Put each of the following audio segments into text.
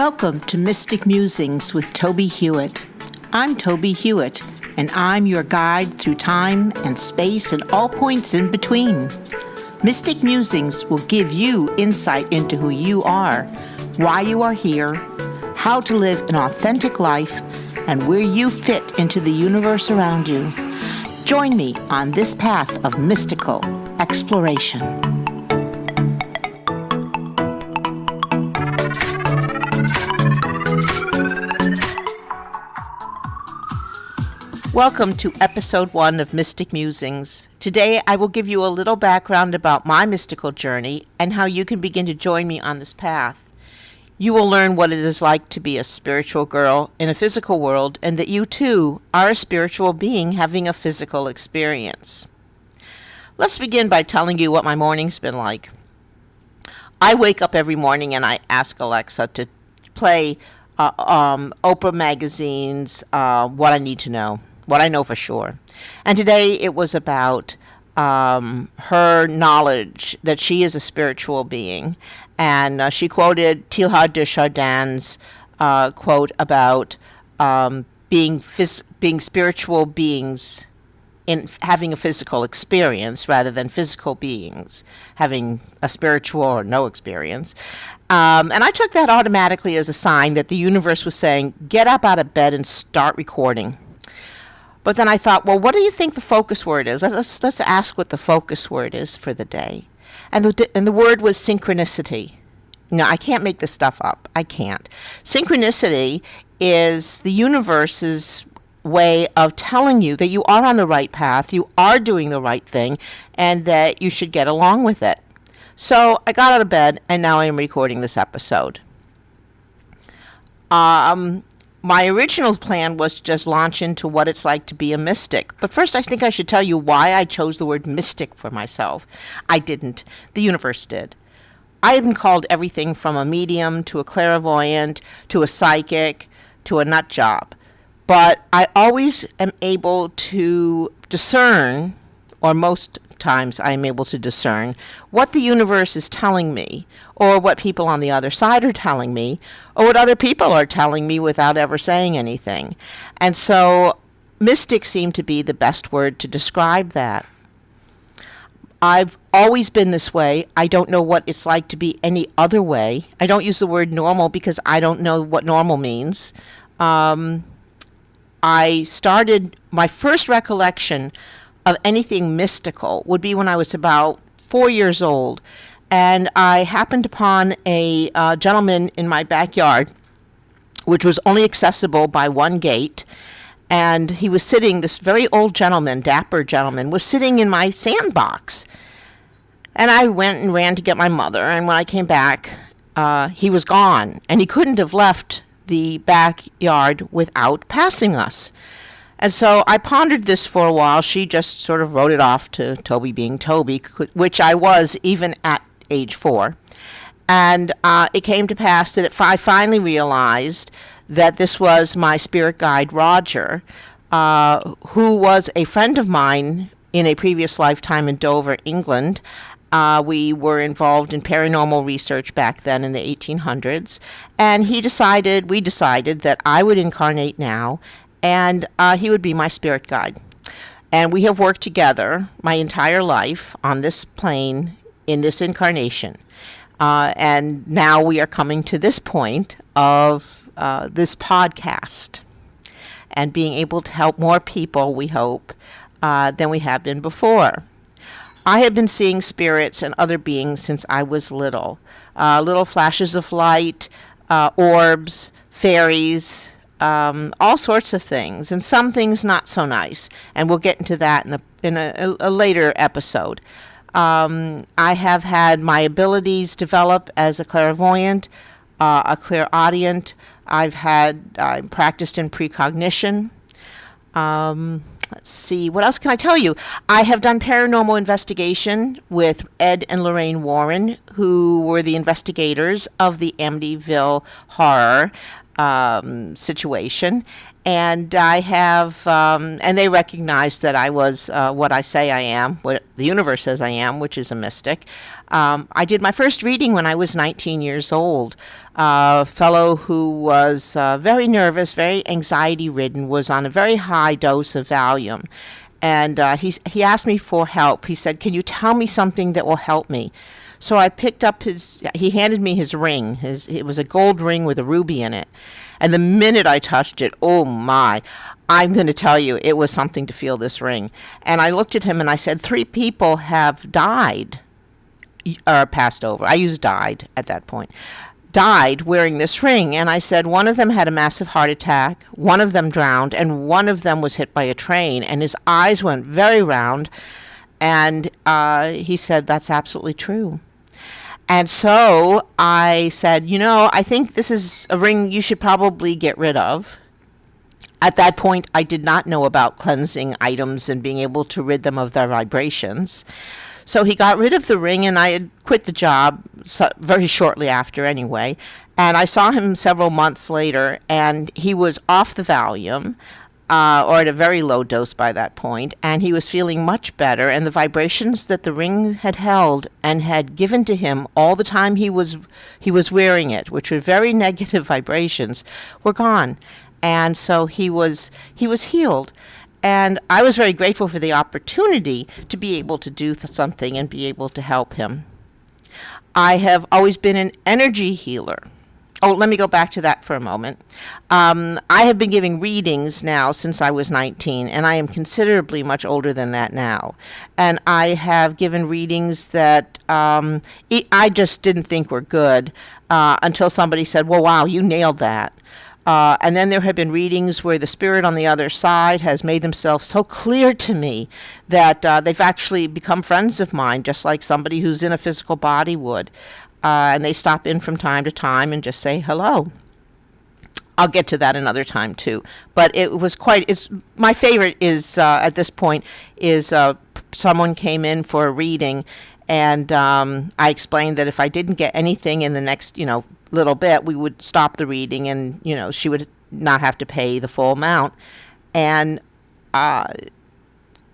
Welcome to Mystic Musings with Tobie Hewitt. I'm Tobie Hewitt, and I'm your guide through time and space and all points in between. Mystic Musings will give you insight into who you are, why you are here, how to live an authentic life, and where you fit into the universe around you. Join me on this path of mystical exploration. Welcome to episode 1 of Mystic Musings. Today I will give you a little background about my mystical journey and how you can begin to join me on this path. You will learn what it is like to be a spiritual girl in a physical world, and that you too are a spiritual being having a physical experience. Let's begin by telling you what my morning's been like. I wake up every morning and I ask Alexa to play Oprah magazine's What I Need to Know. What I know for sure. And today it was about her knowledge that she is a spiritual being. And she quoted Teilhard de Chardin's quote about being spiritual beings in having a physical experience rather than physical beings having a spiritual or no experience. And I took that automatically as a sign that the universe was saying, get up out of bed and start recording. But then I thought, well, what do you think the focus word is? Let's ask what the focus word is for the day. And the word was synchronicity. No, I can't make this stuff up. I can't. Synchronicity is the universe's way of telling you that you are on the right path, you are doing the right thing, and that you should get along with it. So I got out of bed, and now I am recording this episode. My original plan was to just launch into what it's like to be a mystic. But first, I think I should tell you why I chose the word mystic for myself. I didn't. The universe did. I have been called everything from a medium to a clairvoyant to a psychic to a nut job. But I always am able to discern, or most times I am able to discern, what the universe is telling me, or what people on the other side are telling me, or what other people are telling me without ever saying anything. And so mystic seemed to be the best word to describe that. I've always been this way. I don't know what it's like to be any other way. I don't use the word normal because I don't know what normal means. I started, my first recollection of anything mystical would be when I was about 4 years old, and I happened upon a gentleman in my backyard, which was only accessible by one gate, and he was sitting, this very old gentleman, dapper gentleman, was sitting in my sandbox. And I went and ran to get my mother, and when I came back, he was gone, and he couldn't have left the backyard without passing us. And so I pondered this for a while. She just sort of wrote it off to Tobie being Tobie, which I was even at age 4. And it came to pass that I finally realized that this was my spirit guide, Roger, who was a friend of mine in a previous lifetime in Dover, England. We were involved in paranormal research back then in the 1800s. And we decided that I would incarnate now, and he would be my spirit guide. And we have worked together my entire life on this plane in this incarnation. And now we are coming to this point of this podcast and being able to help more people, we hope, than we have been before. I have been seeing spirits and other beings since I was little. Little flashes of light, orbs, fairies, all sorts of things, and some things not so nice, and we'll get into that in a later episode. I have had my abilities develop as a clairvoyant, a clairaudient. I practiced in precognition. Let's see, what else can I tell you? I have done paranormal investigation with Ed and Lorraine Warren, who were the investigators of the Amityville horror situation. And I have, and they recognized that I was what I say I am, what the universe says I am, which is a mystic. I did my first reading when I was 19 years old. A fellow who was very nervous, very anxiety-ridden, was on a very high dose of Valium. And he asked me for help. He said, "Can you tell me something that will help me?" So I picked up he handed me his ring. It was a gold ring with a ruby in it. And the minute I touched it, oh my, I'm going to tell you, it was something to feel this ring. And I looked at him and I said, 3 people have died, or passed over. I used died at that point. Died wearing this ring. And I said, one of them had a massive heart attack, one of them drowned, and one of them was hit by a train. And his eyes went very round. And he said, that's absolutely true. And so I said, I think this is a ring you should probably get rid of. At that point, I did not know about cleansing items and being able to rid them of their vibrations. So he got rid of the ring, and I had quit the job very shortly after anyway. And I saw him several months later, and he was off the Valium, or at a very low dose by that point, and he was feeling much better, and the vibrations that the ring had held and had given to him all the time he was wearing it, which were very negative vibrations, were gone. And so he was healed. And I was very grateful for the opportunity to be able to do something and be able to help him. I have always been an energy healer. Oh, let me go back to that for a moment. I have been giving readings now since I was 19, and I am considerably much older than that now. And I have given readings that I just didn't think were good until somebody said, well, wow, you nailed that. And then there have been readings where the spirit on the other side has made themselves so clear to me that they've actually become friends of mine, just like somebody who's in a physical body would. And they stop in from time to time and just say hello. I'll get to that another time too. But my favorite is at this point is someone came in for a reading, and I explained that if I didn't get anything in the next little bit, we would stop the reading, and she would not have to pay the full amount. And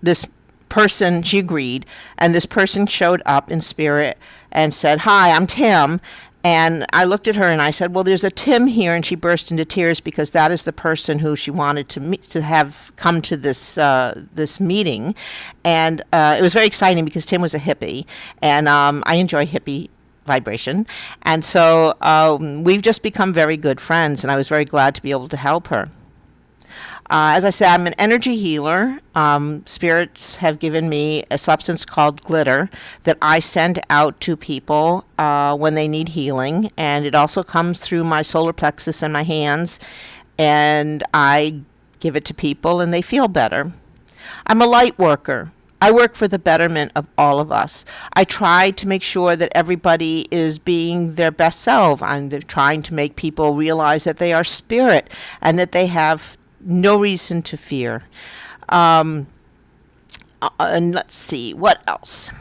this person, she agreed, and this person showed up in spirit and said, "Hi, I'm Tim." And I looked at her and I said, "Well, there's a Tim here," and she burst into tears because that is the person who she wanted to meet, to have come to this meeting. And it was very exciting because Tim was a hippie, and I enjoy hippie vibration, and so we've just become very good friends, and I was very glad to be able to help her. As I said, I'm an energy healer. Spirits have given me a substance called glitter that I send out to people when they need healing, and it also comes through my solar plexus and my hands, and I give it to people and they feel better. I'm a light worker. I work for the betterment of all of us. I try to make sure that everybody is being their best self. I'm trying to make people realize that they are spirit and that they have no reason to fear. And let's see, what else?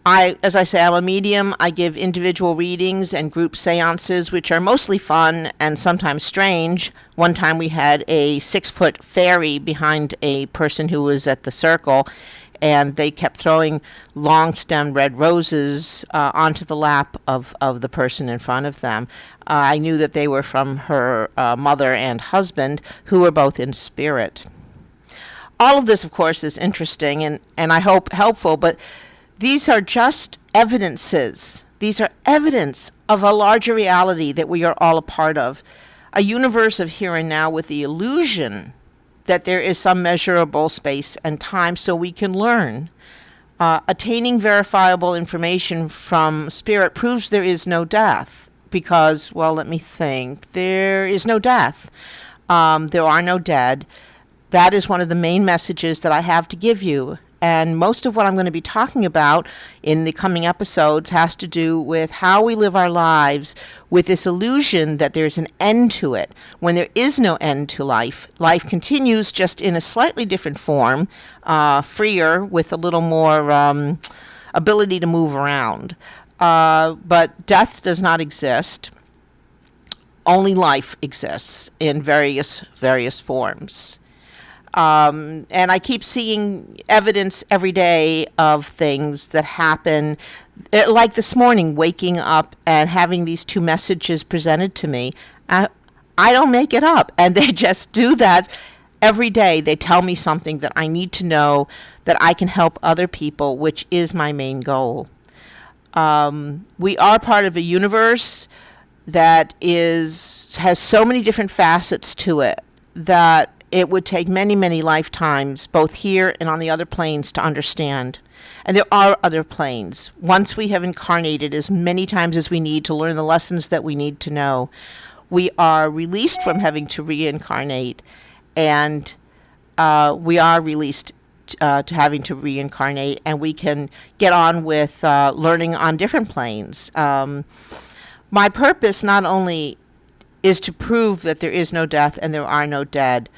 As I say, I'm a medium. I give individual readings and group seances, which are mostly fun and sometimes strange. One time we had a 6-foot fairy behind a person who was at the circle, and they kept throwing long-stemmed red roses onto the lap of the person in front of them. I knew that they were from her mother and husband, who were both in spirit. All of this, of course, is interesting and I hope helpful, but these are just evidences. These are evidence of a larger reality that we are all a part of, a universe of here and now with the illusion that there is some measurable space and time so we can learn. Attaining verifiable information from spirit proves there is no death because, well, let me think, there is no death. There are no dead. That is one of the main messages that I have to give you. And most of what I'm going to be talking about in the coming episodes has to do with how we live our lives with this illusion that there's an end to it. When there is no end to life, life continues just in a slightly different form, freer, with a little more ability to move around. But death does not exist. only life exists in various forms. And I keep seeing evidence every day of things that happen. Like this morning, waking up and having these two messages presented to me. I don't make it up, and they just do that every day. They tell me something that I need to know, that I can help other people, which is my main goal. We are part of a universe that has so many different facets to it that it would take many, many lifetimes, both here and on the other planes, to understand. And there are other planes. Once we have incarnated as many times as we need to learn the lessons that we need to know, we are released from having to reincarnate, and we are released to having to reincarnate, and we can get on with learning on different planes. My purpose not only is to prove that there is no death and there are no dead,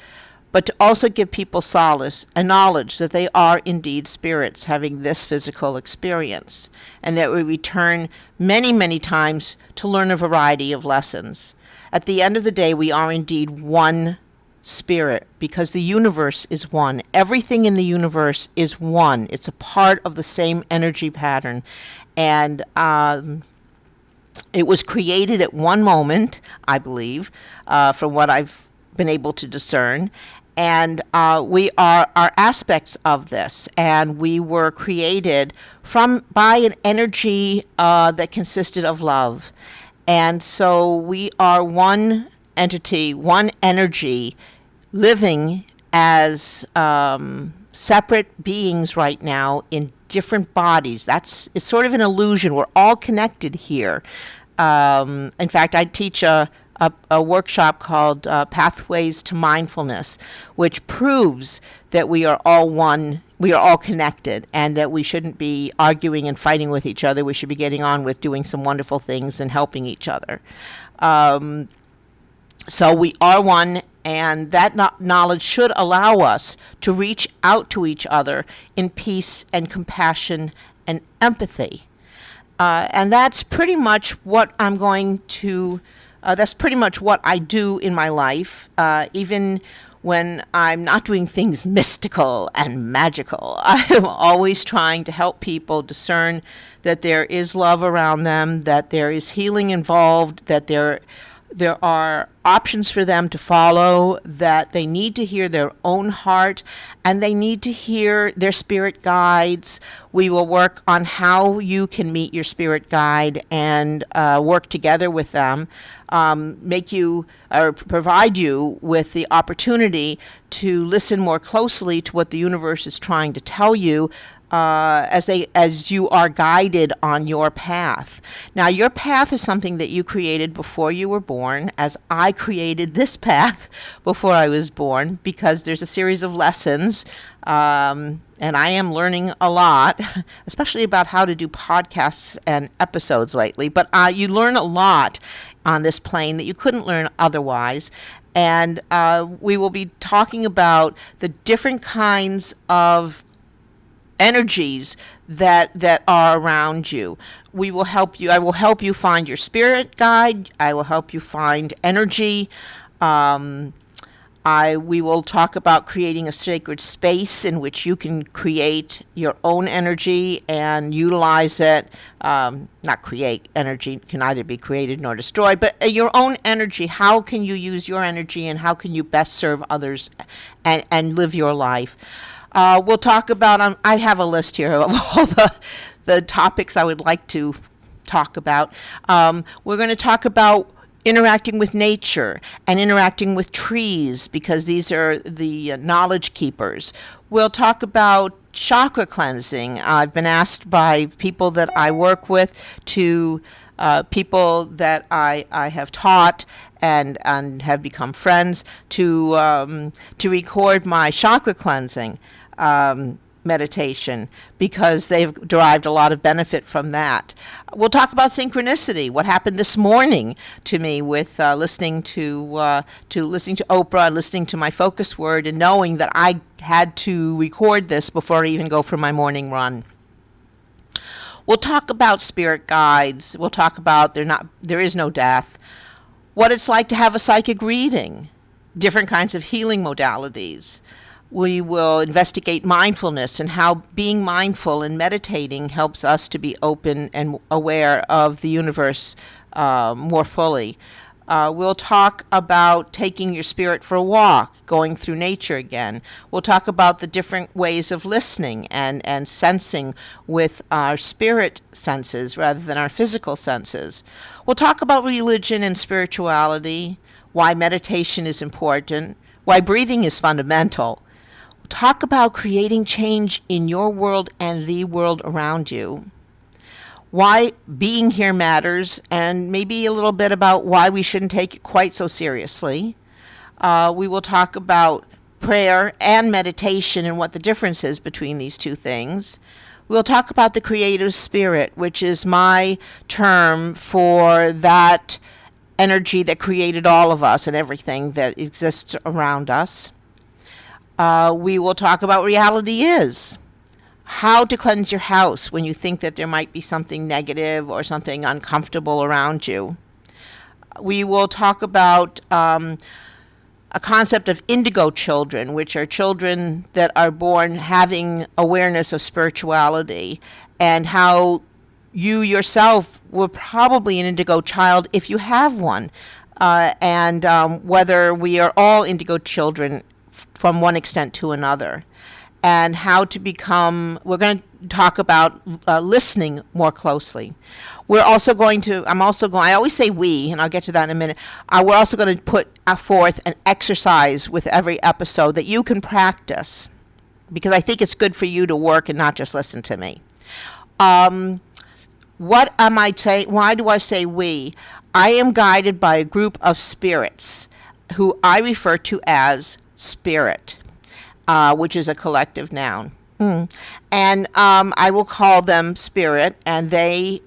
but to also give people solace and knowledge that they are indeed spirits having this physical experience, and that we return many, many times to learn a variety of lessons. At the end of the day, we are indeed one spirit, because the universe is one. Everything in the universe is one. It's a part of the same energy pattern. And it was created at one moment, I believe, from what I've been able to discern. And we are aspects of this, and we were created by an energy that consisted of love. And so we are one entity, one energy, living as separate beings right now in different bodies. It's sort of an illusion. We're all connected here. In fact, I teach a workshop called Pathways to Mindfulness, which proves that we are all one, we are all connected, and that we shouldn't be arguing and fighting with each other. We should be getting on with doing some wonderful things and helping each other. So we are one, and that knowledge should allow us to reach out to each other in peace and compassion and empathy. And that's pretty much what that's pretty much what I do in my life, even when I'm not doing things mystical and magical. I'm always trying to help people discern that there is love around them, that there is healing involved, that there are options for them to follow, that they need to hear their own heart, and they need to hear their spirit guides. We will work on how you can meet your spirit guide and work together with them, make you or provide you with the opportunity to listen more closely to what the universe is trying to tell you, as you are guided on your path. Now, your path is something that you created before you were born, as I created this path before I was born, because there's a series of lessons, and I am learning a lot, especially about how to do podcasts and episodes lately. But you learn a lot on this plane that you couldn't learn otherwise. And we will be talking about the different kinds of energies that are around you. We will help you. I will help you find your spirit guide. I will help you find energy. We will talk about creating a sacred space in which you can create your own energy and utilize it. Not create, energy can either be created nor destroyed, but your own energy. How can you use your energy, and how can you best serve others and live your life? We'll talk about, I have a list here of all the topics I would like to talk about. We're going to talk about interacting with nature and interacting with trees, because these are the knowledge keepers. We'll talk about chakra cleansing. I've been asked by people that I work with, to people that I have taught and have become friends, to record my chakra cleansing meditation, because they've derived a lot of benefit from that. We'll talk about synchronicity, what happened this morning to me with listening to Oprah, and listening to my focus word, and knowing that I had to record this before I even go for my morning run. We'll talk about spirit guides. We'll talk about there is no death. what it's like to have a psychic reading, different kinds of healing modalities. We will investigate mindfulness and how being mindful and meditating helps us to be open and aware of the universe more fully. We'll talk about taking your spirit for a walk, going through nature again. We'll talk about the different ways of listening and sensing with our spirit senses rather than our physical senses. We'll talk about religion and spirituality, why meditation is important, why breathing is fundamental. We'll talk about creating change in your world and the world around you, why being here matters, and maybe a little bit about why we shouldn't take it quite so seriously. We will talk about prayer and meditation and what the difference is between these two things. We'll talk about the creative spirit, which is my term for that energy that created all of us and everything that exists around us. We will talk about what reality is. How to cleanse your house when you think that there might be something negative or something uncomfortable around you. We will talk about a concept of indigo children, which are children that are born having awareness of spirituality, and how you yourself were probably an indigo child if you have one, and whether we are all indigo children from one extent to another. And how to become, we're going to talk about listening more closely. I always say we, and I'll get to that in a minute. We're also going to put forth an exercise with every episode that you can practice, because I think it's good for you to work and not just listen to me. What am I saying? Why do I say we? I am guided by a group of spirits who I refer to as spirit. Which is a collective noun. And I will call them spirit, and they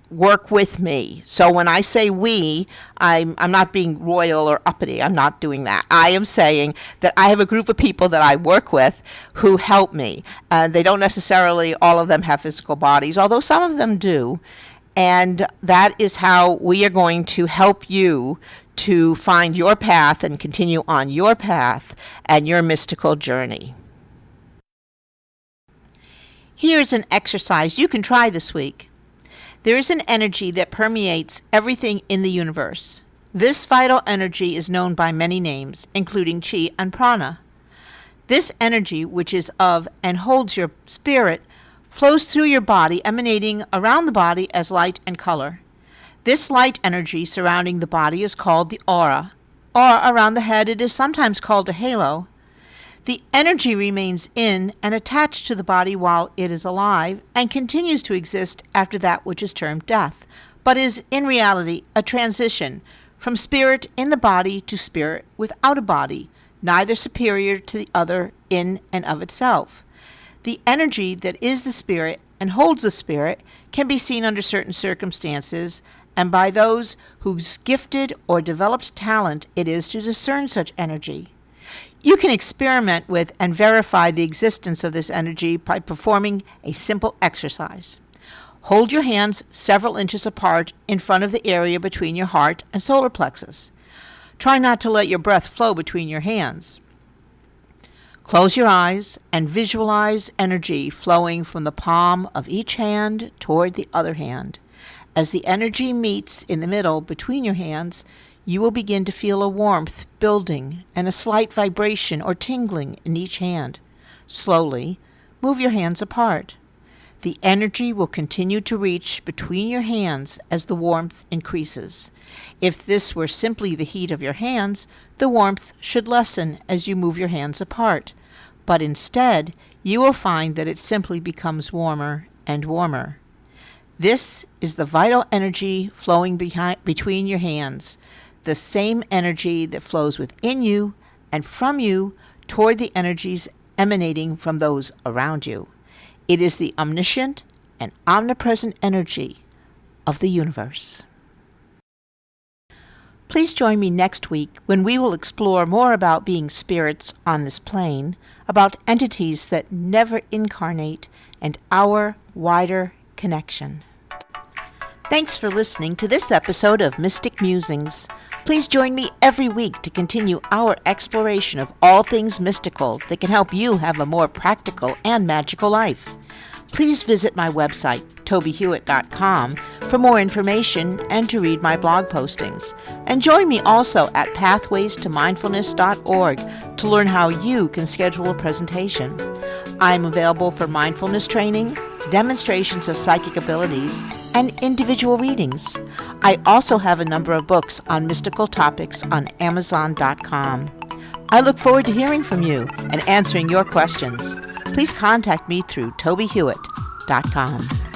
work with me. So when I say we, I'm not being royal or uppity. I'm not doing that. I am saying that I have a group of people that I work with who help me. They don't necessarily, all of them have physical bodies, although some of them do. And that is how we are going to help you to find your path and continue on your path and your mystical journey. Here's an exercise you can try this week. There is an energy that permeates everything in the universe. This vital energy is known by many names, including chi and prana. This energy, which is of and holds your spirit, flows through your body, emanating around the body as light and color. This light energy surrounding the body is called the aura, or around the head it is sometimes called a halo. The energy remains in and attached to the body while it is alive, and continues to exist after that which is termed death, but is in reality a transition from spirit in the body to spirit without a body, neither superior to the other in and of itself. The energy that is the spirit and holds the spirit can be seen under certain circumstances, and by those whose gifted or developed talent it is to discern such energy. You can experiment with and verify the existence of this energy by performing a simple exercise. Hold your hands several inches apart in front of the area between your heart and solar plexus. Try not to let your breath flow between your hands. Close your eyes and visualize energy flowing from the palm of each hand toward the other hand. As the energy meets in the middle between your hands, you will begin to feel a warmth building and a slight vibration or tingling in each hand. Slowly, move your hands apart. The energy will continue to reach between your hands as the warmth increases. If this were simply the heat of your hands, the warmth should lessen as you move your hands apart. But instead, you will find that it simply becomes warmer and warmer. This is the vital energy flowing between your hands, the same energy that flows within you and from you toward the energies emanating from those around you. It is the omniscient and omnipresent energy of the universe. Please join me next week when we will explore more about being spirits on this plane, about entities that never incarnate, and our wider connection. Thanks for listening to this episode of Mystic Musings. Please join me every week to continue our exploration of all things mystical that can help you have a more practical and magical life. Please visit my website, tobiehewitt.com, for more information and to read my blog postings. And join me also at pathwaystomindfulness.org to learn how you can schedule a presentation. I'm available for mindfulness training, demonstrations of psychic abilities, and individual readings. I also have a number of books on mystical topics on Amazon.com. I look forward to hearing from you and answering your questions. Please contact me through tobiehewitt.com.